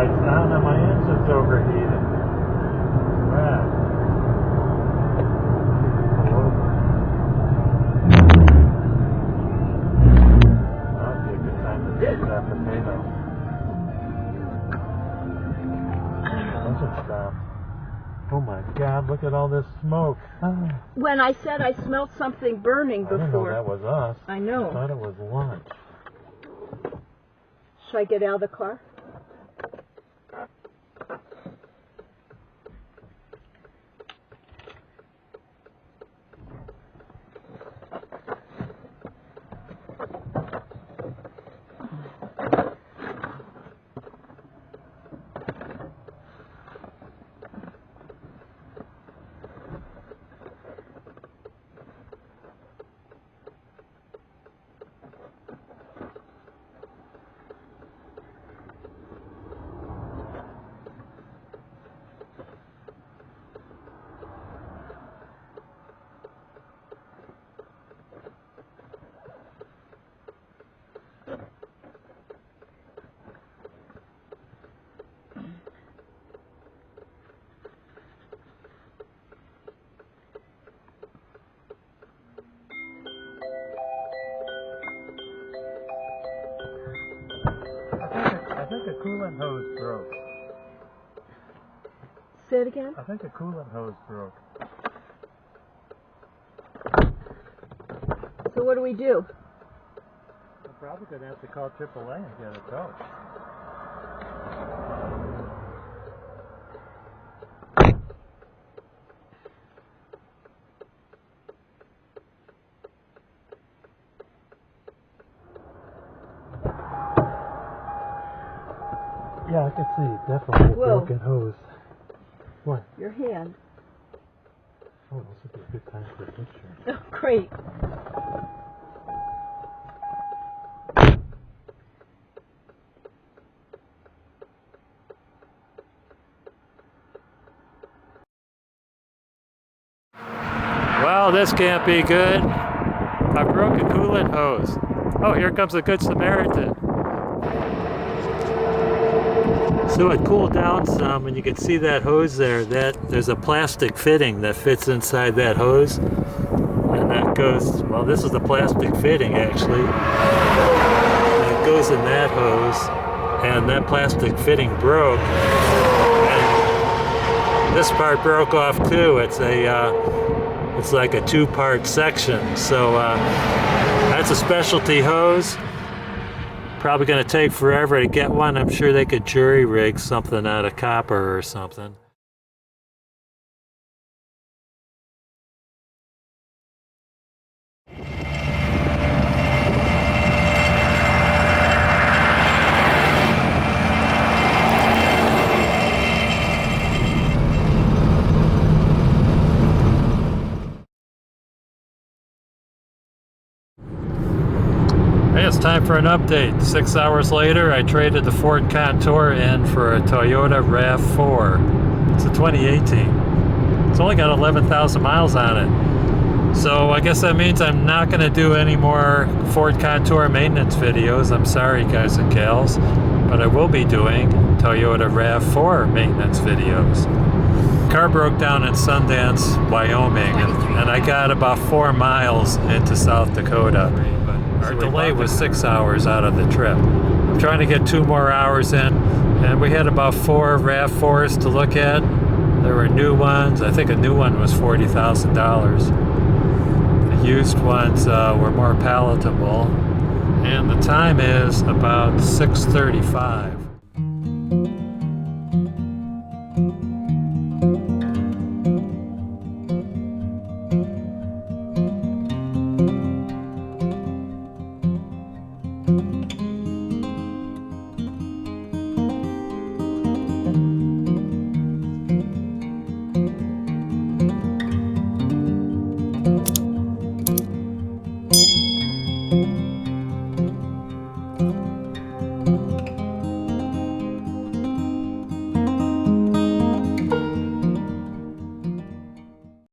lights down and my engine's overheating. Wow. That'd be a good time to take that potato. Engine stop. Oh my God, look at all this smoke. When I said I smelled something burning before. I didn't know that was us. I know. I thought it was lunch. Should I get out of the car? I think the coolant hose broke. Say it again? I think the coolant hose broke. So what do we do? We're probably going to have to call AAA and get it towed. Yeah, I can see definitely a broken hose. What? Your hand. Oh, this would be a good time for a picture. Oh, great. Well, this can't be good. I broke a coolant hose. Oh, here comes a good Samaritan. So it cooled down some, and you can see that hose there. There's a plastic fitting that fits inside that hose, and that goes. Well, this is the plastic fitting actually. And it goes in that hose, and that plastic fitting broke. And this part broke off too. It's like a two-part section. So that's a specialty hose. Probably going to take forever to get one. I'm sure they could jury rig something out of copper or something. Hey, it's time for an update. 6 hours later, I traded the Ford Contour in for a Toyota RAV4. It's a 2018. It's only got 11,000 miles on it. So I guess that means I'm not going to do any more Ford Contour maintenance videos. I'm sorry, guys and gals. But I will be doing Toyota RAV4 maintenance videos. Car broke down in Sundance, Wyoming, and I got about 4 miles into South Dakota. Our delay was 6 hours out of the trip. I'm trying to get 2 more hours in, and we had about 4 RAV4s to look at. There were new ones. I think a new one was $40,000. The used ones were more palatable, and the time is about 6:35.